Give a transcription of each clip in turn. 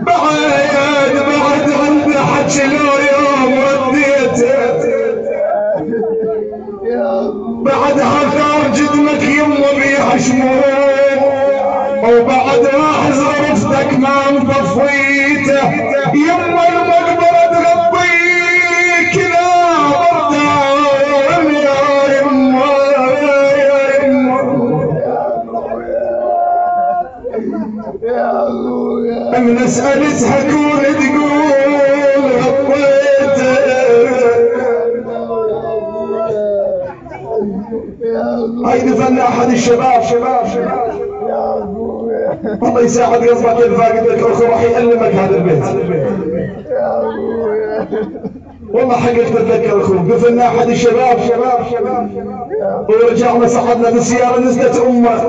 بعد عندي حكي لو يوم رديته بعد عثار جدمك يمه بيها شموع وبعد ما حزرفتك ما مطفيته يمه المقبره تغطيك كذا بردان يا يمه يا يمه من اسالتها كون تقول غطيته هيدي فن احد الشباب الله يساعد قلبك الفاقد لك اخو راح يعلمك هذا البيت والله حقك تتذكر اخوك قفلنا احد الشباب ورجعنا صعدنا بالسياره نزلت امه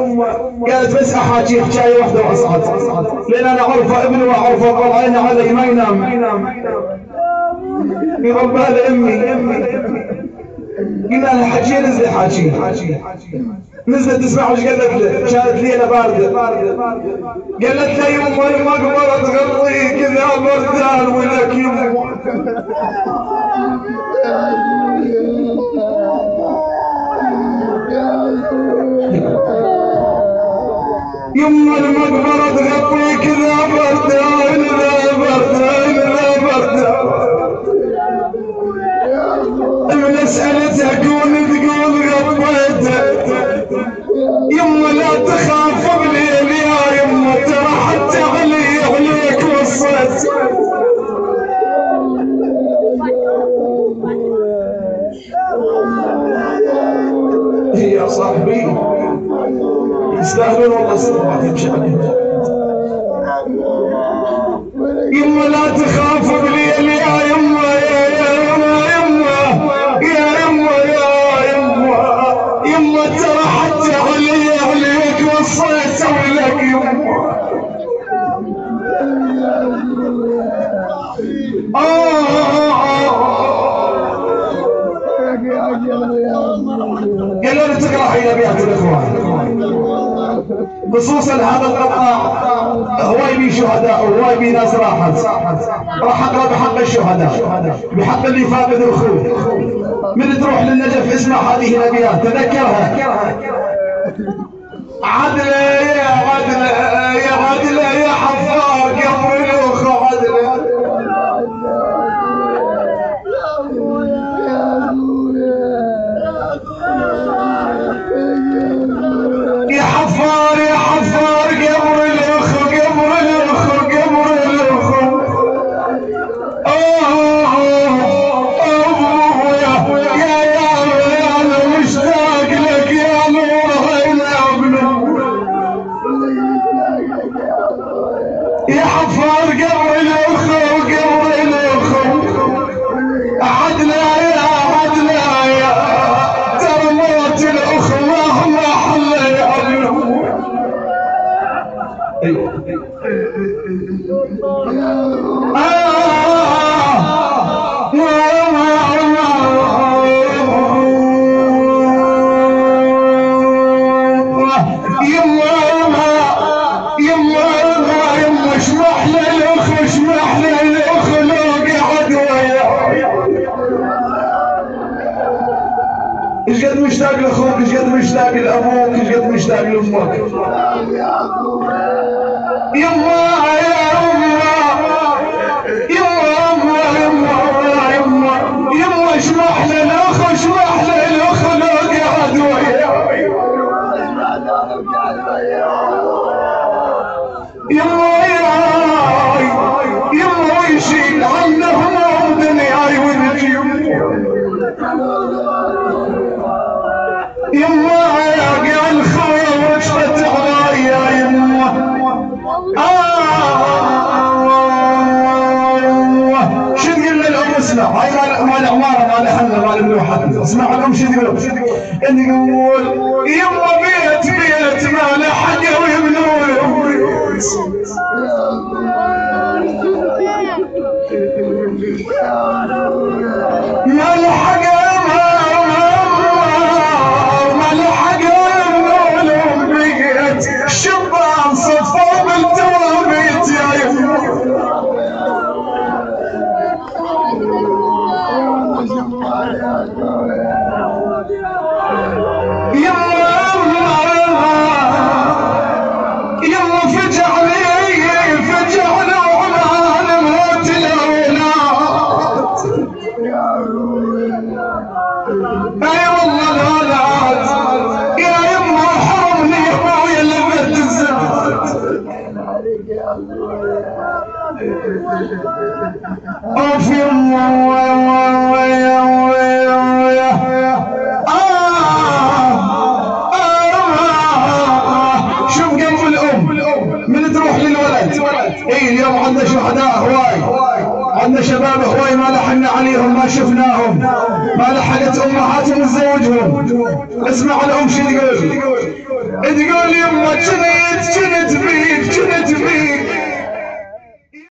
قالت بس احاكي حكايه واحده واصعد لان انا اعرفه ابني واعرفه طلعنا علي ما ينام يقول بها امي قلنا لها حكي نزلي حاكي نزلت تسمع وش قالت له كانت ليله بارده قالت له يمه المقبره تغطي كذا بردان ولك يمه المقبره تغطي كذا بردان لا بردان لا بردان من اسالتها كون تقول غطيته يمه لا تخاف بليل يا يمه ترى حتى عليك وصيت يا صاحبي يستاهلون والله استغفر يمشي عليهم يمه لا تخاف بليل يا يمه يمه ترى حتى عليك وصيت اسوي لك يمه قالوا لي تقرا حين ابيات الاخوان خصوصا هذا القطاع هو يبي شهداء وهو يبي ناس راحت راح اقرا بحق الشهداء بحق اللي فاقد اخوه من تروح للنجف اسمع هذه الابيات تذكرها عدله يا حفار قبر الاخ عدله يا حفار قبر الاخ يا مشتاق لك يا نور عين ابنه يا حفار قبر الاخ عدله يا ترى موت الاخ مهما حل يا ابنه يما اشمح للاخ لو قعد وياي ايش قد مشتاق لاخوك ايش قد مشتاق لابوك ايش قد مشتاق لامك يما اشمح للاخ لو قعد وياي يما يشيل عنه هموم دنياي ونجي يما يا الخوي وجفت عراي يا يما شو تقول للام اسمع هاي مال عماره مال حنا مال ملوحتنا اسمع الام شو تقول يما بيت مال حقه ويبنوا مال حقه يبنوا بيت الشبان صفوا بالتوابيت يا يما اوف شوف قلب الام من تروح للولد. اي اليوم عندنا شهداء هواي، عندنا شباب هواي ما لحقنا عليهم، ما شفناهم، ما لحقت امهاتهم تزوجهم. اسمع الام شو تقول؟ تقول يما كنت بيك